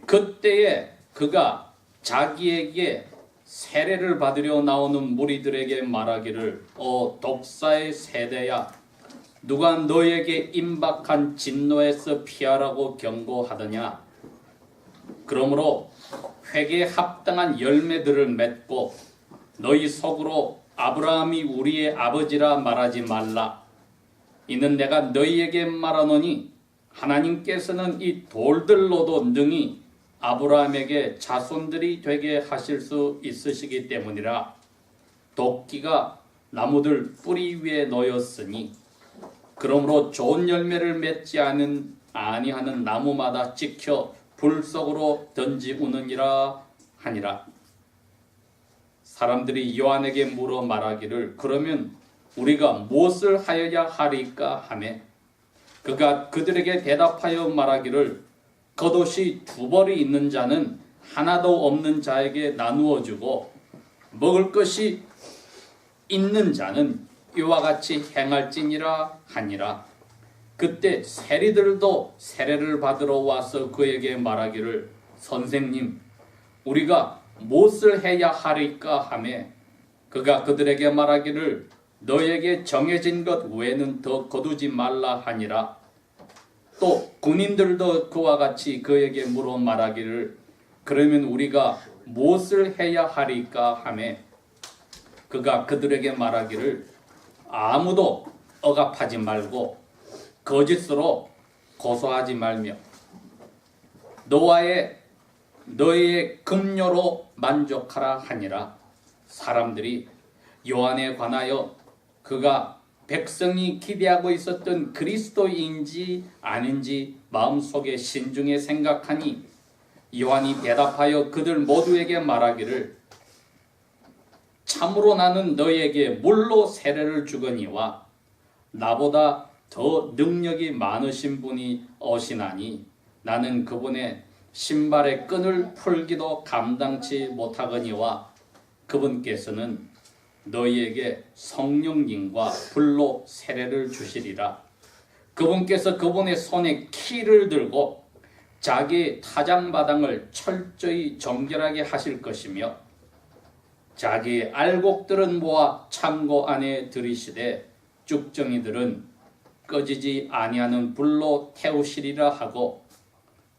그때에 그가 자기에게 세례를 받으려 나오는 무리들에게 말하기를 독사의 세대야, 누가 너에게 임박한 진노에서 피하라고 경고하더냐. 그러므로 회개에 합당한 열매들을 맺고 너희 속으로 아브라함이 우리의 아버지라 말하지 말라. 이는 내가 너희에게 말하노니 하나님께서는 이 돌들로도 능히 아브라함에게 자손들이 되게 하실 수 있으시기 때문이라. 도끼가 나무들 뿌리 위에 놓였으니 그러므로 좋은 열매를 맺지 아니하는 나무마다 찍혀 불 속으로 던지우느니라 하니라. 사람들이 요한에게 물어 말하기를 그러면 우리가 무엇을 하여야 하리까 하매 그가 그들에게 대답하여 말하기를 겉옷이 두 벌이 있는 자는 하나도 없는 자에게 나누어 주고 먹을 것이 있는 자는 이와 같이 행할지니라 하니라. 그때 세리들도 세례를 받으러 와서 그에게 말하기를 선생님, 우리가 무엇을 해야 하리까 하매 그가 그들에게 말하기를 너에게 정해진 것 외에는 더 거두지 말라 하니라. 또 군인들도 그와 같이 그에게 물어 말하기를 그러면 우리가 무엇을 해야 하리까 하매 그가 그들에게 말하기를 아무도 억압하지 말고 거짓으로 고소하지 말며 너의 급료로 만족하라 하니라. 사람들이 요한에 관하여 그가 백성이 기대하고 있었던 그리스도인지 아닌지 마음속에 신중히 생각하니 요한이 대답하여 그들 모두에게 말하기를 참으로 나는 너희에게 물로 세례를 주거니와 나보다 더 능력이 많으신 분이 오시나니 나는 그분의 신발의 끈을 풀기도 감당치 못하거니와 그분께서는 너희에게 성령님과 불로 세례를 주시리라. 그분께서 그분의 손에 키를 들고 자기 타작마당을 철저히 정결하게 하실 것이며 자기 알곡들은 모아 창고 안에 들이시되 쭉정이들은 꺼지지 아니하는 불로 태우시리라 하고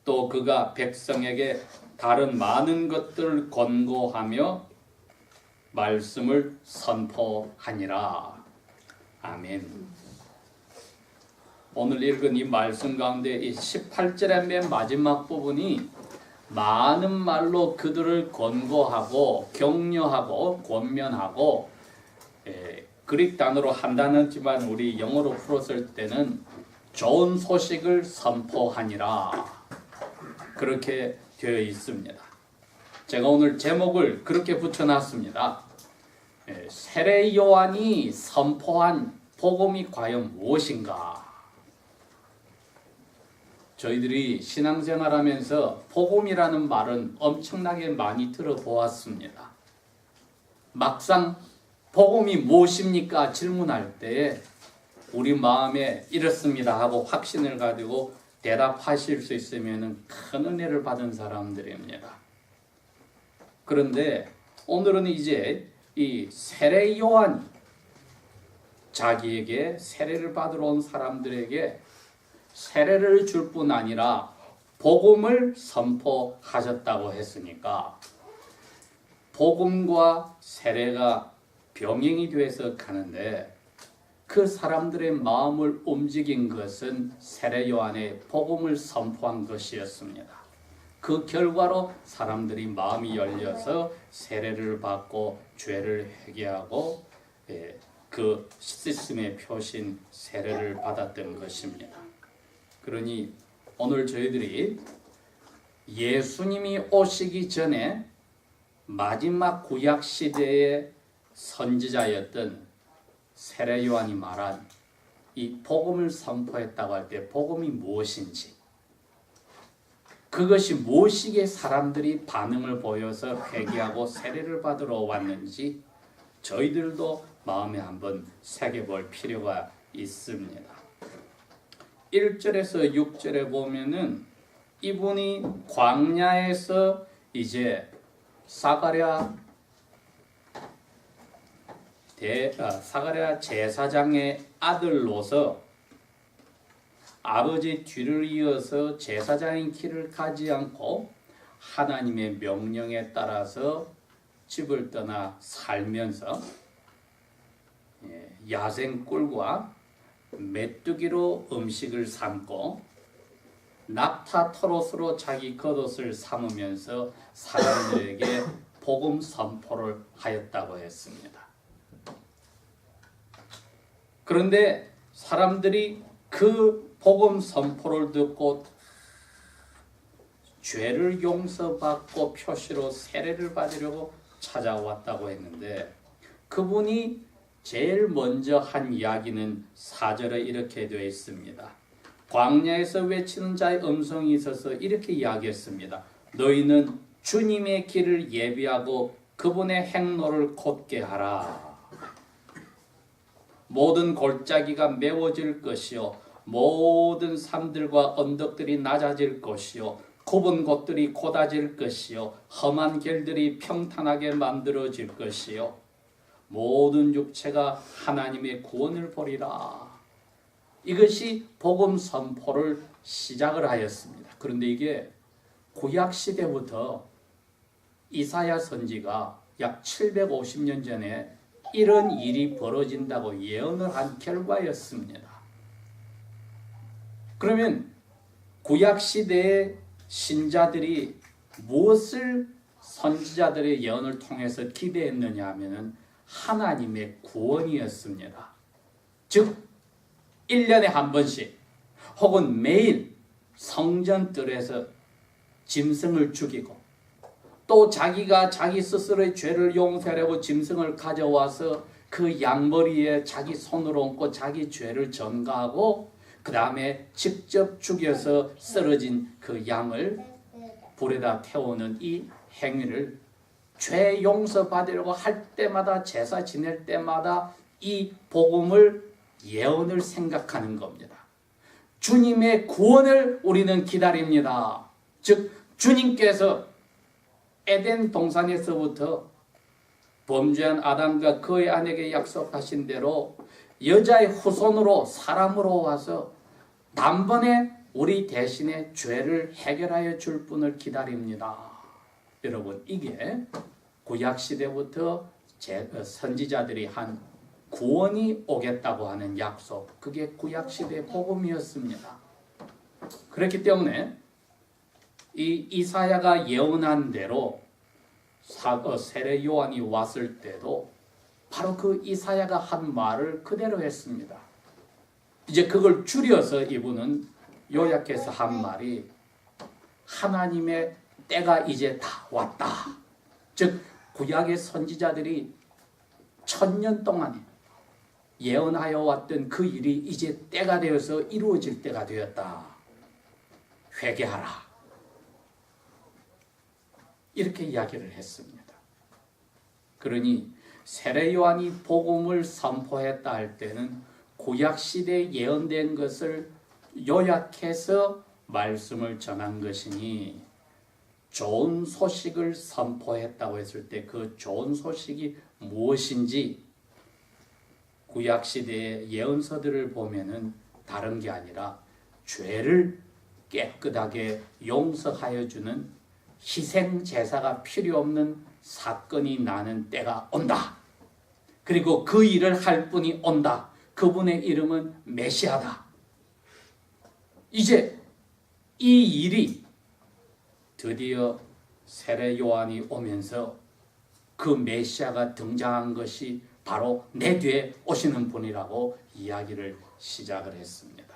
또 그가 백성에게 다른 많은 것들을 권고하며 말씀을 선포하니라. 아멘. 오늘 읽은 이 말씀 가운데 이 18절의 맨 마지막 부분이 많은 말로 그들을 권고하고 격려하고 권면하고 그릭 단어로 한 단어지만 우리 영어로 풀었을 때는 좋은 소식을 선포하니라 그렇게 되어 있습니다. 제가 오늘 제목을 그렇게 붙여놨습니다. 세례 요한이 선포한 복음이 과연 무엇인가? 저희들이 신앙생활하면서 복음이라는 말은 엄청나게 많이 들어보았습니다. 막상 복음이 무엇입니까? 질문할 때 우리 마음에 이렇습니다 하고 확신을 가지고 대답하실 수 있으면 큰 은혜를 받은 사람들입니다. 그런데 오늘은 이제 이 세례 요한 자기에게 세례를 받으러 온 사람들에게 세례를 줄 뿐 아니라 복음을 선포하셨다고 했으니까 복음과 세례가 병행이 돼서 가는데 그 사람들의 마음을 움직인 것은 세례 요한의 복음을 선포한 것이었습니다. 그 결과로 사람들이 마음이 열려서 세례를 받고 죄를 회개하고 그 시스템의 표신 세례를 받았던 것입니다. 그러니 오늘 저희들이 예수님이 오시기 전에 마지막 구약 시대의 선지자였던 세례 요한이 말한 이 복음을 선포했다고 할 때 복음이 무엇인지 그것이 무엇이기에 사람들이 반응을 보여서 회개하고 세례를 받으러 왔는지 저희들도 마음에 한번 새겨볼 필요가 있습니다. 1절에서 6절에 보면은 이분이 광야에서 이제 사가랴 제사장의 아들로서 아버지 뒤를 이어서 제사장의 길을 가지 않고 하나님의 명령에 따라서 집을 떠나 살면서 야생꿀과 메뚜기로 음식을 삼고 낙타 털옷으로 자기 겉옷을 삼으면서 사람들에게 복음 선포를 하였다고 했습니다. 그런데 사람들이 그 복음 선포를 듣고 죄를 용서받고 표시로 세례를 받으려고 찾아왔다고 했는데 그분이 제일 먼저 한 이야기는 4절에 이렇게 되어 있습니다. 광야에서 외치는 자의 음성이 있어서 이렇게 이야기했습니다. 너희는 주님의 길을 예비하고 그분의 행로를 곧게 하라. 모든 골짜기가 메워질 것이요 모든 산들과 언덕들이 낮아질 것이요 굽은 곳들이 곧아질 것이요 험한 길들이 평탄하게 만들어질 것이요 모든 육체가 하나님의 구원을 보리라. 이것이 복음 선포를 시작을 하였습니다. 그런데 이게 구약 시대부터 이사야 선지가 약 750년 전에 이런 일이 벌어진다고 예언을 한 결과였습니다. 그러면 구약 시대의 신자들이 무엇을 선지자들의 예언을 통해서 기대했느냐 하면은 하나님의 구원이었습니다. 즉 1년에 한 번씩 혹은 매일 성전뜰에서 짐승을 죽이고 또 자기가 자기 스스로의 죄를 용서하려고 짐승을 가져와서 그 양머리에 자기 손으로 얹고 자기 죄를 전가하고 그 다음에 직접 죽여서 쓰러진 그 양을 불에다 태우는 이 행위를 죄 용서 받으려고 할 때마다 제사 지낼 때마다 이 복음을 예언을 생각하는 겁니다. 주님의 구원을 우리는 기다립니다. 즉 주님께서 에덴 동산에서부터 범죄한 아담과 그의 아내에게 약속하신 대로 여자의 후손으로 사람으로 와서 단번에 우리 대신에 죄를 해결하여 줄 분을 기다립니다. 여러분 이게 구약시대부터 선지자들이 한 구원이 오겠다고 하는 약속, 그게 구약시대의 복음이었습니다. 그렇기 때문에 이 이사야가 예언한 대로 세례 요한이 왔을 때도 바로 그 이사야가 한 말을 그대로 했습니다. 이제 그걸 줄여서 이분은 요약해서 한 말이 하나님의 때가 이제 다 왔다. 즉 구약의 선지자들이 1000년 동안에 예언하여 왔던 그 일이 이제 때가 되어서 이루어질 때가 되었다. 회개하라. 이렇게 이야기를 했습니다. 그러니 세례 요한이 복음을 선포했다 할 때는 구약시대에 예언된 것을 요약해서 말씀을 전한 것이니 좋은 소식을 선포했다고 했을 때 그 좋은 소식이 무엇인지 구약시대의 예언서들을 보면은 다른 게 아니라 죄를 깨끗하게 용서하여 주는 희생 제사가 필요 없는 사건이 나는 때가 온다. 그리고 그 일을 할 분이 온다. 그분의 이름은 메시아다. 이제 이 일이 드디어 세례 요한이 오면서 그 메시아가 등장한 것이 바로 내 뒤에 오시는 분이라고 이야기를 시작을 했습니다.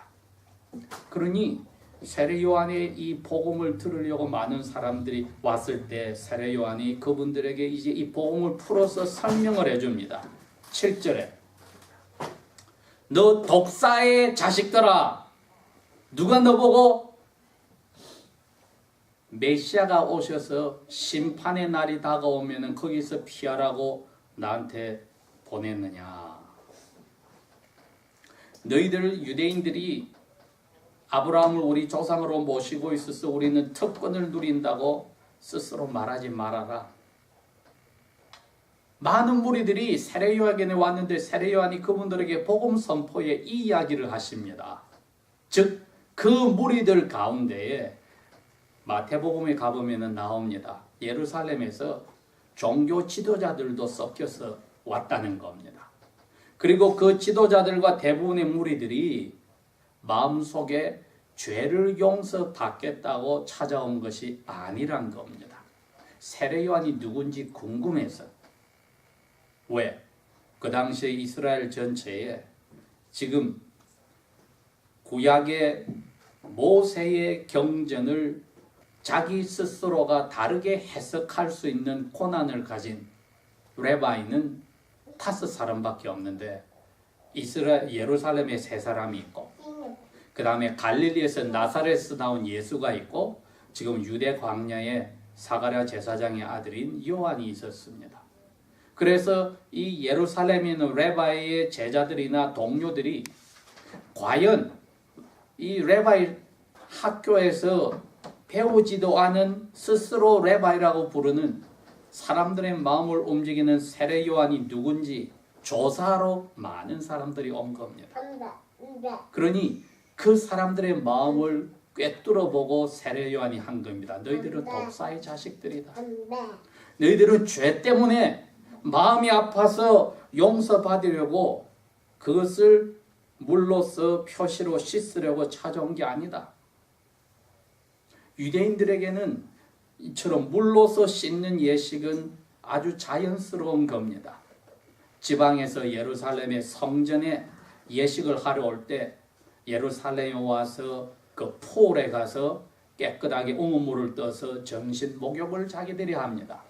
그러니 세례 요한의 이 복음을 들으려고 많은 사람들이 왔을 때 세례 요한이 그분들에게 이제 이 복음을 풀어서 설명을 해줍니다. 7절에 너 독사의 자식들아, 누가 너보고 메시아가 오셔서 심판의 날이 다가오면 거기서 피하라고 나한테 보냈느냐. 너희들 유대인들이 아브라함을 우리 조상으로 모시고 있어서 우리는 특권을 누린다고 스스로 말하지 말아라. 많은 무리들이 세례요한에게 왔는데 세례요한이 그분들에게 복음 선포에 이 이야기를 하십니다. 즉 그 무리들 가운데에 마태복음에 가보면 나옵니다. 예루살렘에서 종교 지도자들도 섞여서 왔다는 겁니다. 그리고 그 지도자들과 대부분의 무리들이 마음속에 죄를 용서받겠다고 찾아온 것이 아니란 겁니다. 세례요한이 누군지 궁금해서. 왜? 그 당시에 이스라엘 전체에 지금 구약의 모세의 경전을 자기 스스로가 다르게 해석할 수 있는 고난을 가진 레바이는 5 사람밖에 없는데 예루살렘에 3 사람이 있고 그 다음에 갈릴리에서 나사렛에서 나온 예수가 있고 지금 유대 광야에 사가랴 제사장의 아들인 요한이 있었습니다. 그래서 이 예루살렘에 있는 레바이의 제자들이나 동료들이 과연 이 레바이 학교에서 배우지도 않은 스스로 레바이라고 부르는 사람들의 마음을 움직이는 세례 요한이 누군지 조사하러 많은 사람들이 온 겁니다. 그러니 그 사람들의 마음을 꿰뚫어 보고 세례 요한이 한 겁니다. 너희들은 독사의 자식들이다. 너희들은 죄 때문에 마음이 아파서 용서받으려고 그것을 물로써 표시로 씻으려고 찾아온 게 아니다. 유대인들에게는 이처럼 물로써 씻는 예식은 아주 자연스러운 겁니다. 지방에서 예루살렘의 성전에 예식을 하러 올 때 예루살렘에 와서 그 폴에 가서 깨끗하게 우물물을 떠서 정신 목욕을 자기들이 합니다.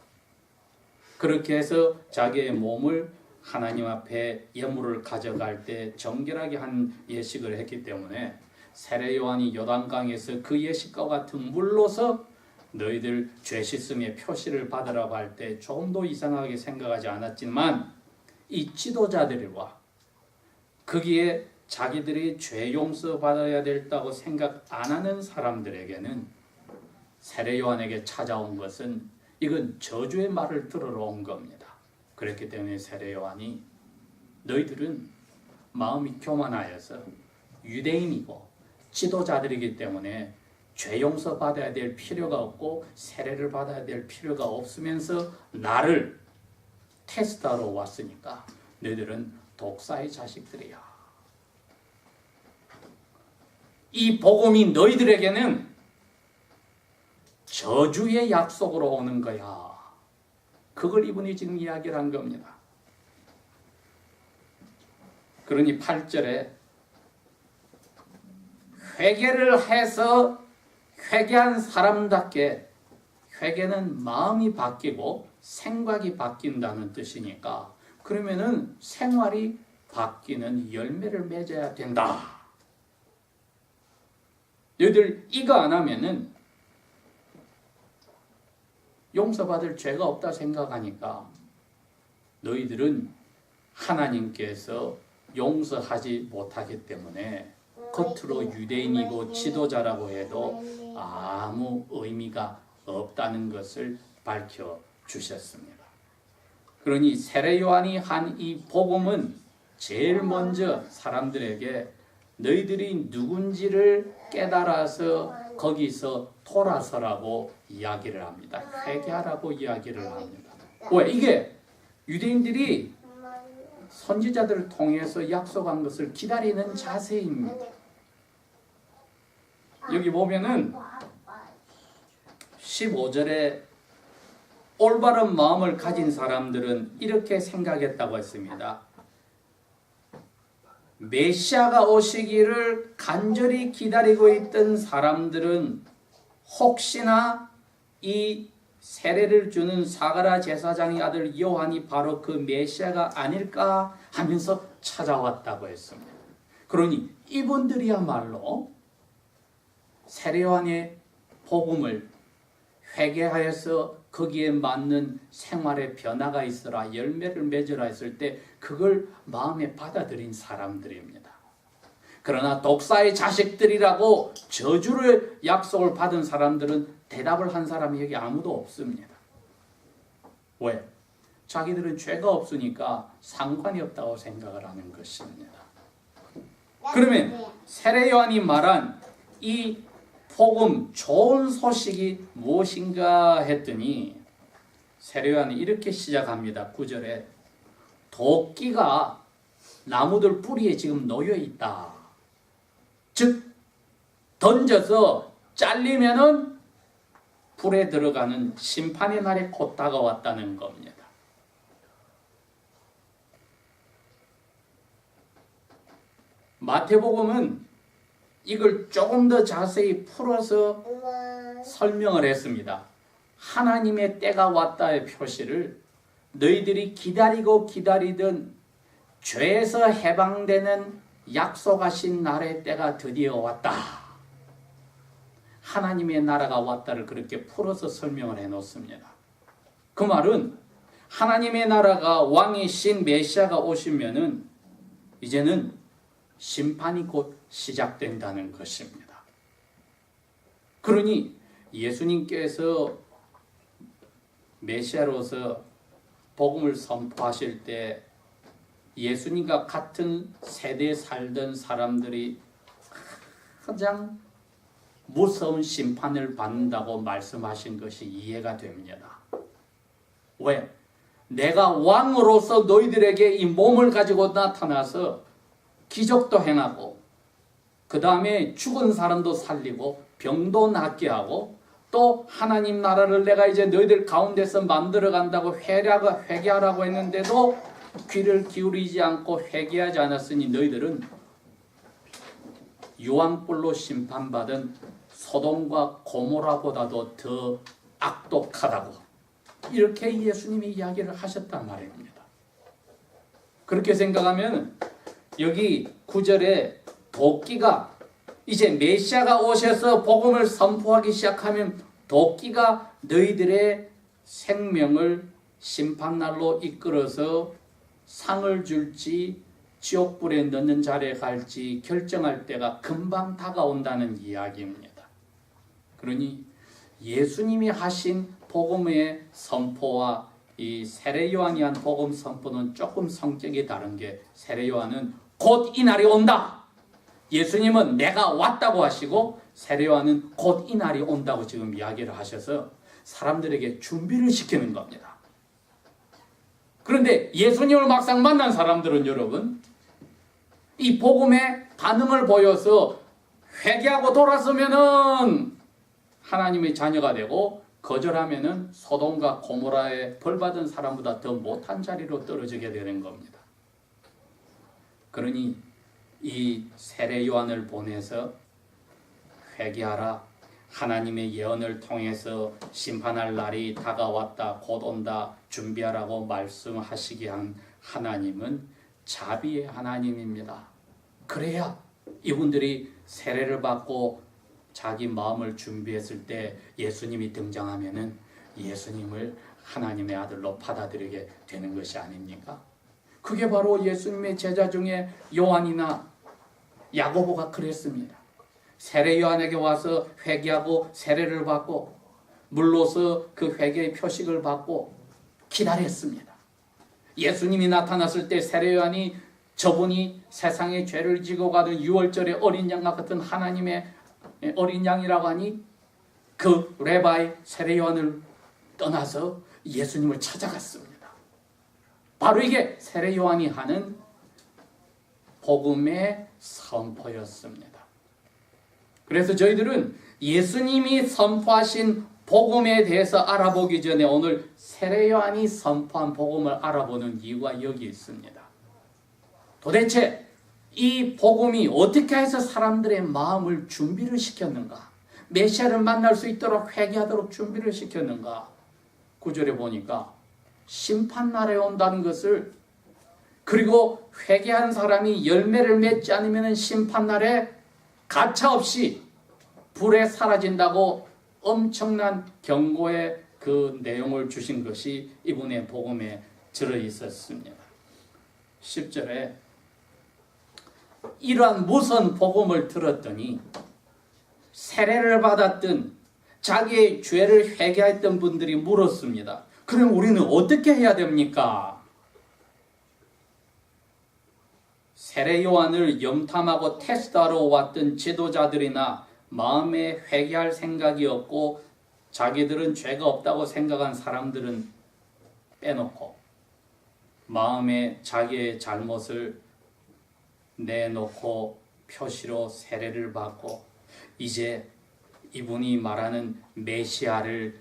그렇게 해서 자기의 몸을 하나님 앞에 예물을 가져갈 때 정결하게 한 예식을 했기 때문에 세례 요한이 요단강에서 그 예식과 같은 물로서 너희들 죄 씻음의 표시를 받으라고 할 때 조금도 이상하게 생각하지 않았지만 이 지도자들과 거기에 자기들이 죄 용서 받아야 된다고 생각 안 하는 사람들에게는 세례 요한에게 찾아온 것은 이건 저주의 말을 들으러 온 겁니다. 그렇기 때문에 세례 요한이 너희들은 마음이 교만하여서 유대인이고 지도자들이기 때문에 죄 용서 받아야 될 필요가 없고 세례를 받아야 될 필요가 없으면서 나를 테스트하러 왔으니까 너희들은 독사의 자식들이야. 이 복음이 너희들에게는 저주의 약속으로 오는 거야. 그걸 이분이 지금 이야기를 한 겁니다. 그러니 8절에 회개를 해서 회개한 사람답게, 회개는 마음이 바뀌고 생각이 바뀐다는 뜻이니까 그러면은 생활이 바뀌는 열매를 맺어야 된다. 너희들 이거 안 하면은 용서받을 죄가 없다 생각하니까 너희들은 하나님께서 용서하지 못하기 때문에 겉으로 유대인이고 지도자라고 해도 아무 의미가 없다는 것을 밝혀주셨습니다. 그러니 세례 요한이 한 이 복음은 제일 먼저 사람들에게 너희들이 누군지를 깨달아서 거기서 돌아서라고 이야기를 합니다. 회개하라고 이야기를 합니다. 왜? 이게 유대인들이 선지자들을 통해서 약속한 것을 기다리는 자세입니다. 여기 보면은 15절에 올바른 마음을 가진 사람들은 이렇게 생각했다고 했습니다. 메시아가 오시기를 간절히 기다리고 있던 사람들은 혹시나 이 세례를 주는 사가랴 제사장의 아들 요한이 바로 그 메시아가 아닐까 하면서 찾아왔다고 했습니다. 그러니 이분들이야말로 세례 요한의 복음을 회개하여서 거기에 맞는 생활의 변화가 있어라, 열매를 맺으라 했을 때 그걸 마음에 받아들인 사람들입니다. 그러나 독사의 자식들이라고 저주를 약속을 받은 사람들은 대답을 한 사람이 여기 아무도 없습니다. 왜? 자기들은 죄가 없으니까 상관이 없다고 생각을 하는 것입니다. 그러면 세례 요한이 말한 이 복음 좋은 소식이 무엇인가 했더니 세례 요한이 이렇게 시작합니다. 9절에 도끼가 나무들 뿌리에 지금 놓여 있다. 즉 던져서 잘리면은 불에 들어가는 심판의 날이 곧 다가왔다는 겁니다. 마태복음은 이걸 조금 더 자세히 풀어서 설명을 했습니다. 하나님의 때가 왔다의 표시를 너희들이 기다리고 기다리던 죄에서 해방되는 약속하신 날의 때가 드디어 왔다. 하나님의 나라가 왔다를 그렇게 풀어서 설명을 해놓습니다. 그 말은 하나님의 나라가 왕이신 메시아가 오시면은 이제는 심판이 곧 시작된다는 것입니다. 그러니 예수님께서 메시아로서 복음을 선포하실 때 예수님과 같은 세대에 살던 사람들이 가장 무서운 심판을 받는다고 말씀하신 것이 이해가 됩니다. 왜? 내가 왕으로서 너희들에게 이 몸을 가지고 나타나서 기적도 행하고 그 다음에 죽은 사람도 살리고 병도 낫게 하고 또 하나님 나라를 내가 이제 너희들 가운데서 만들어 간다고 회개하라고 했는데도 귀를 기울이지 않고 회개하지 않았으니 너희들은 유황불로 심판받은 소돔과 고모라보다도 더 악독하다고 이렇게 예수님이 이야기를 하셨단 말입니다. 그렇게 생각하면 여기 9절에 도끼가 이제 메시아가 오셔서 복음을 선포하기 시작하면 도끼가 너희들의 생명을 심판날로 이끌어서 상을 줄지 지옥불에 넣는 자리에 갈지 결정할 때가 금방 다가온다는 이야기입니다. 그러니 예수님이 하신 복음의 선포와 이 세례 요한이 한 복음 선포는 조금 성격이 다른 게 세례 요한은 곧 이 날이 온다. 예수님은 내가 왔다고 하시고 세례 요한은 곧 이 날이 온다고 지금 이야기를 하셔서 사람들에게 준비를 시키는 겁니다. 그런데 예수님을 막상 만난 사람들은 여러분 이 복음에 반응을 보여서 회개하고 돌아서면은 하나님의 자녀가 되고 거절하면은 소돔과 고모라에 벌받은 사람보다 더 못한 자리로 떨어지게 되는 겁니다. 그러니 이 세례 요한을 보내서 회개하라. 하나님의 예언을 통해서 심판할 날이 다가왔다. 곧 온다. 준비하라고 말씀하시게 한 하나님은 자비의 하나님입니다. 그래야 이분들이 세례를 받고 자기 마음을 준비했을 때 예수님이 등장하면은 예수님을 하나님의 아들로 받아들이게 되는 것이 아닙니까? 그게 바로 예수님의 제자 중에 요한이나 야고보가 그랬습니다. 세례 요한에게 와서 회개하고 세례를 받고 물로서 그 회개의 표식을 받고 기다렸습니다. 예수님이 나타났을 때 세례 요한이 저분이 세상의 죄를 지고 가던 6월절의 어린 양과 같은 하나님의 어린 양이라고 하니 그 레바이 세례 요한을 떠나서 예수님을 찾아갔습니다. 바로 이게 세례 요한이 하는 복음의 선포였습니다. 그래서 저희들은 예수님이 선포하신 복음에 대해서 알아보기 전에 오늘 세례 요한이 선포한 복음을 알아보는 이유가 여기 있습니다. 도대체 이 복음이 어떻게 해서 사람들의 마음을 준비를 시켰는가? 메시아를 만날 수 있도록 회개하도록 준비를 시켰는가? 9절에 보니까 심판날에 온다는 것을 그리고 회개한 사람이 열매를 맺지 않으면 심판날에 가차없이 불에 사라진다고 엄청난 경고의 그 내용을 주신 것이 이분의 복음에 들어있었습니다. 10절에 이러한 무선 복음을 들었더니 세례를 받았던 자기의 죄를 회개했던 분들이 물었습니다. 그럼 우리는 어떻게 해야 됩니까? 세례 요한을 염탐하고 테스트하러 왔던 지도자들이나 마음에 회개할 생각이 없고 자기들은 죄가 없다고 생각한 사람들은 빼놓고 마음에 자기의 잘못을 내놓고 표시로 세례를 받고 이제 이분이 말하는 메시아를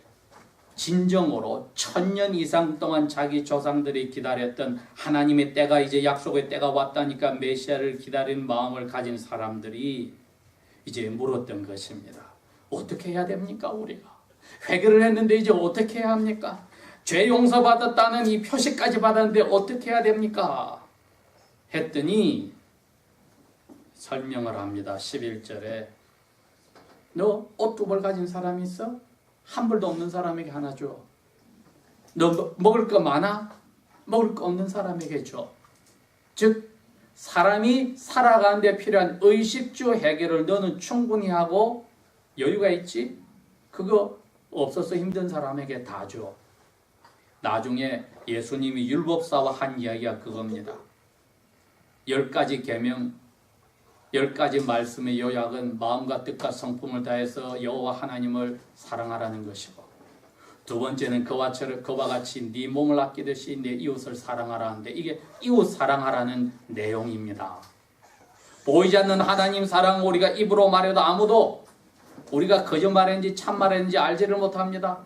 진정으로 1000년 이상 동안 자기 조상들이 기다렸던 하나님의 때가 이제 약속의 때가 왔다니까 메시아를 기다리는 마음을 가진 사람들이 이제 물었던 것입니다. 어떻게 해야 됩니까 우리가? 회개를 했는데 이제 어떻게 해야 합니까? 죄 용서받았다는 이 표시까지 받았는데 어떻게 해야 됩니까? 했더니 설명을 합니다. 11절에 너 옷 2벌 가진 사람이 있어? 한 벌도 없는 사람에게 하나 줘. 너 먹을 거 많아? 먹을 거 없는 사람에게 줘. 즉 사람이 살아가는데 필요한 의식주 해결을 너는 충분히 하고 여유가 있지? 그거 없어서 힘든 사람에게 다 줘. 나중에 예수님이 율법사와 한 이야기가 그겁니다. 10가지 계명 10가지 말씀의 요약은 마음과 뜻과 성품을 다해서 여호와 하나님을 사랑하라는 것이고, 두 번째는 그와 같이 네 몸을 아끼듯이 내 이웃을 사랑하라는데 이게 이웃 사랑하라는 내용입니다. 보이지 않는 하나님 사랑 우리가 입으로 말해도 아무도 우리가 거짓말인지 참말인지 알지를 못합니다.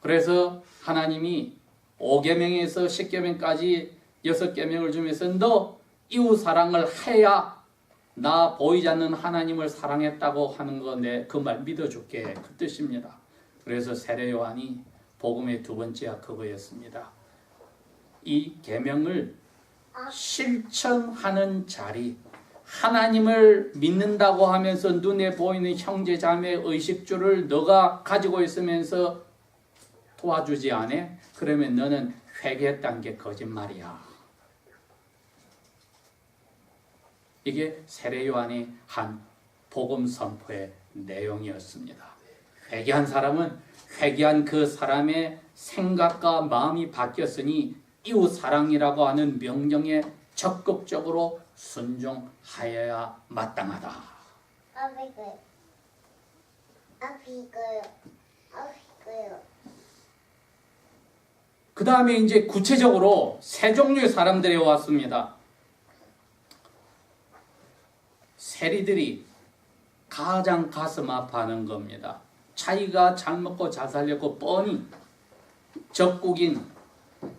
그래서 하나님이 5계명에서 10계명까지 6계명을 주면서 너 이웃 사랑을 해야 나 보이지 않는 하나님을 사랑했다고 하는 거 내 그 말 믿어줄게 그 뜻입니다. 그래서 세례 요한이 복음의 두 번째가 그거였습니다. 이 계명을 실천하는 자리, 하나님을 믿는다고 하면서 눈에 보이는 형제 자매의 의식주를 너가 가지고 있으면서 도와주지 않아? 그러면 너는 회개했다는 게 거짓말이야. 이게 세례 요한이 한 복음 선포의 내용이었습니다. 회개한 사람은 회개한 그 사람의 생각과 마음이 바뀌었으니 이웃 사랑이라고 하는 명령에 적극적으로 순종하여야 마땅하다. 그 다음에 이제 구체적으로 세 종류의 사람들이 왔습니다. 세리들이 가장 가슴 아파하는 겁니다. 자기가 잘 먹고 잘 살렸고 뻔히 적국인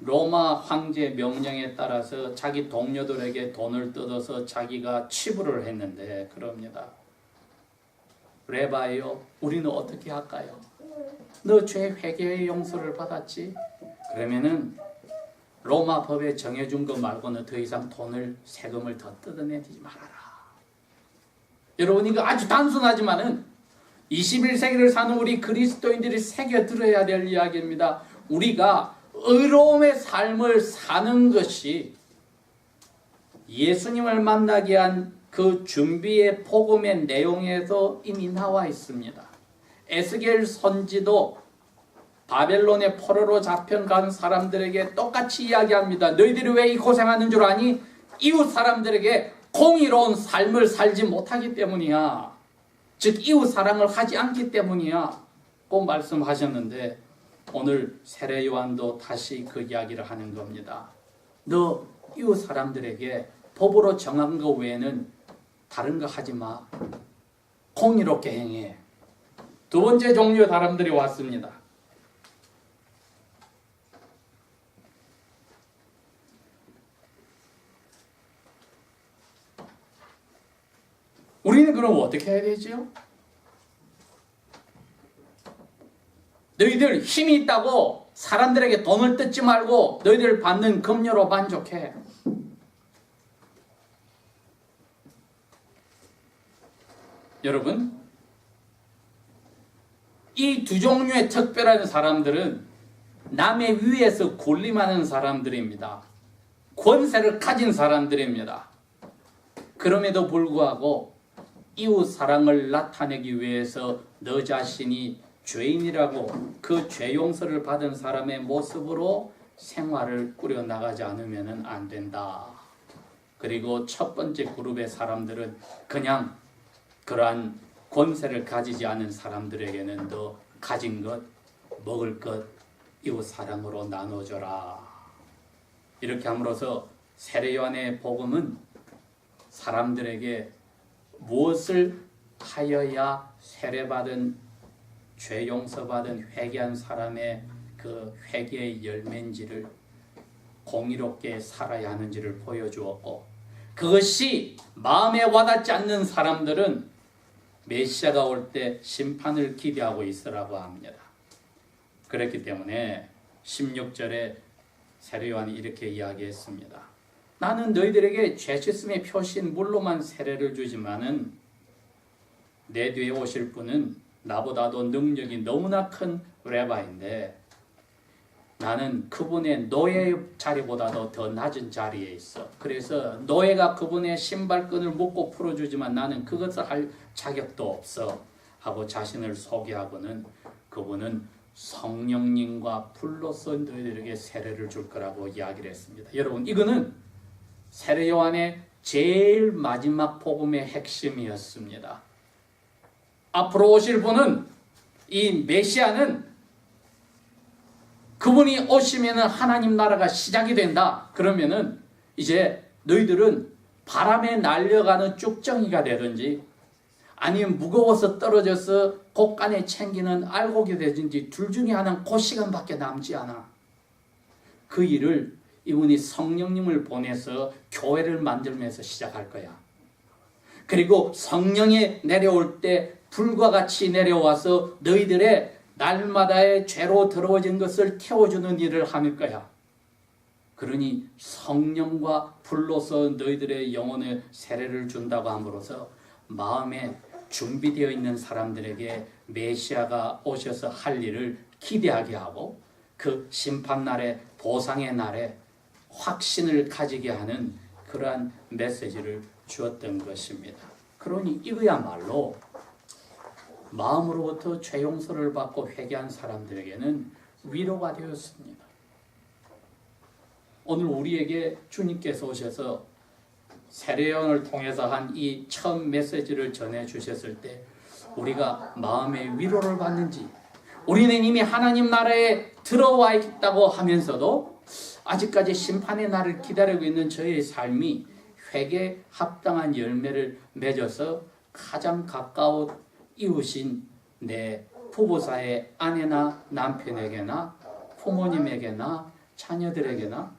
로마 황제 명령에 따라서 자기 동료들에게 돈을 뜯어서 자기가 치부를 했는데 그럽니다. 레바이요, 우리는 어떻게 할까요? 너 죄 회개의 용서를 받았지? 그러면은 로마 법에 정해준 것 말고는 더 이상 돈을 세금을 더 뜯어내지 말아라. 여러분 이거 아주 단순하지만은 21세기를 사는 우리 그리스도인들이 새겨들어야 될 이야기입니다. 우리가 의로움의 삶을 사는 것이 예수님을 만나게 한 그 준비의 복음의 내용에서 이미 나와 있습니다. 에스겔 선지도 바벨론의 포로로 잡혀간 사람들에게 똑같이 이야기합니다. 너희들이 왜 이 고생하는 줄 아니? 이웃 사람들에게 공의로운 삶을 살지 못하기 때문이야. 즉 이웃 사랑을 하지 않기 때문이야. 꼭 말씀하셨는데 오늘 세례 요한도 다시 그 이야기를 하는 겁니다. 너 이웃 사람들에게 법으로 정한 것 외에는 다른 거 하지 마. 공의롭게 행해. 두 번째 종류의 사람들이 왔습니다. 우리는 그럼 어떻게 해야 되죠? 너희들 힘이 있다고 사람들에게 돈을 뜯지 말고 너희들 받는 급료로 만족해. 여러분, 이 두 종류의 특별한 사람들은 남의 위에서 군림하는 사람들입니다. 권세를 가진 사람들입니다. 그럼에도 불구하고 이웃 사랑을 나타내기 위해서 너 자신이 죄인이라고 그 죄 용서를 받은 사람의 모습으로 생활을 꾸려나가지 않으면 안 된다. 그리고 첫 번째 그룹의 사람들은 그냥 그러한 권세를 가지지 않은 사람들에게는 너 가진 것, 먹을 것, 이웃 사랑으로 나눠줘라. 이렇게 함으로써 세례 요한의 복음은 사람들에게 무엇을 하여야 세례받은 죄 용서받은 회개한 사람의 그 회개의 열매인지를 공의롭게 살아야 하는지를 보여주었고, 그것이 마음에 와닿지 않는 사람들은 메시아가 올 때 심판을 기대하고 있으라고 합니다. 그렇기 때문에 16절에 세례 요한이 이렇게 이야기했습니다. 나는 너희들에게 죄 씻음의 표시인 물로만 세례를 주지만은 내 뒤에 오실 분은 나보다도 능력이 너무나 큰 레바인데 나는 그분의 노예 자리보다도 더 낮은 자리에 있어. 그래서 노예가 그분의 신발끈을 묶고 풀어주지만 나는 그것을 할 자격도 없어 하고 자신을 소개하고는 그분은 성령님과 불로서 너희들에게 세례를 줄 거라고 이야기를 했습니다. 여러분, 이거는 세례 요한의 제일 마지막 복음의 핵심이었습니다. 앞으로 오실 분은, 이 메시아는 그분이 오시면 하나님 나라가 시작이 된다. 그러면은 이제 너희들은 바람에 날려가는 쭉정이가 되든지 아니면 무거워서 떨어져서 곳간에 챙기는 알곡이 되든지 둘 중에 하나는 그 시간밖에 남지 않아. 그 일을 이분이 성령님을 보내서 교회를 만들면서 시작할 거야. 그리고 성령이 내려올 때 불과 같이 내려와서 너희들의 날마다의 죄로 더러워진 것을 태워주는 일을 할 거야. 그러니 성령과 불로서 너희들의 영혼의 세례를 준다고 함으로써 마음에 준비되어 있는 사람들에게 메시아가 오셔서 할 일을 기대하게 하고 그 심판날에 보상의 날에 확신을 가지게 하는 그러한 메시지를 주었던 것입니다. 그러니 이거야말로 마음으로부터 죄 용서를 받고 회개한 사람들에게는 위로가 되었습니다. 오늘 우리에게 주님께서 오셔서 세례요한을 통해서 한 이 처음 메시지를 전해주셨을 때 우리가 마음의 위로를 받는지, 우리는 이미 하나님 나라에 들어와 있다고 하면서도 아직까지 심판의 날을 기다리고 있는 저의 삶이 회개에 합당한 열매를 맺어서 가장 가까운 이웃인 내 부부사의 아내나 남편에게나 부모님에게나 자녀들에게나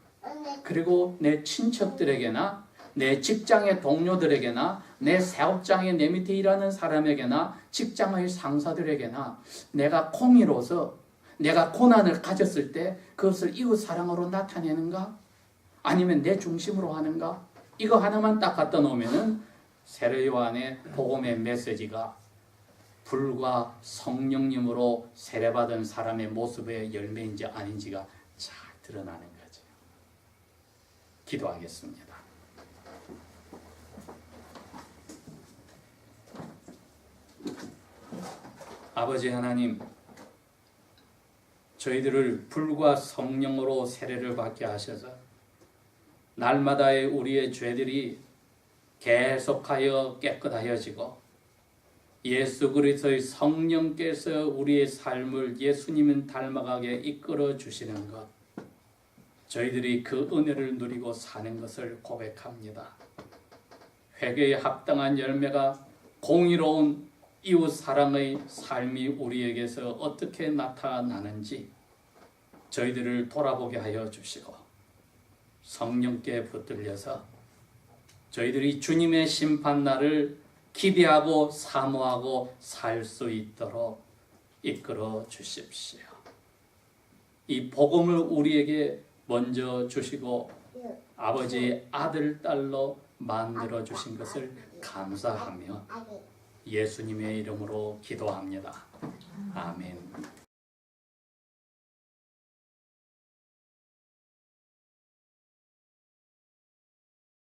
그리고 내 친척들에게나 내 직장의 동료들에게나 내 사업장에 내 밑에 일하는 사람에게나 직장의 상사들에게나 내가 공의로서 내가 고난을 가졌을 때 그것을 이웃 사랑으로 나타내는가? 아니면 내 중심으로 하는가? 이거 하나만 딱 갖다 놓으면은 세례 요한의 복음의 메시지가 불과 성령님으로 세례받은 사람의 모습의 열매인지 아닌지가 잘 드러나는 거죠. 기도하겠습니다. 아버지 하나님, 저희들을 불과 성령으로 세례를 받게 하셔서 날마다의 우리의 죄들이 계속하여 깨끗하여지고 예수 그리스도의 성령께서 우리의 삶을 예수님을 닮아가게 이끌어 주시는 것, 저희들이 그 은혜를 누리고 사는 것을 고백합니다. 회개에 합당한 열매가 공의로운 이웃 사랑의 삶이 우리에게서 어떻게 나타나는지 저희들을 돌아보게 하여 주시고 성령께 붙들려서 저희들이 주님의 심판날을 기대하고 사모하고 살 수 있도록 이끌어 주십시오. 이 복음을 우리에게 먼저 주시고 아버지의 아들, 딸로 만들어 주신 것을 감사하며 예수님의 이름으로 기도합니다. 아멘.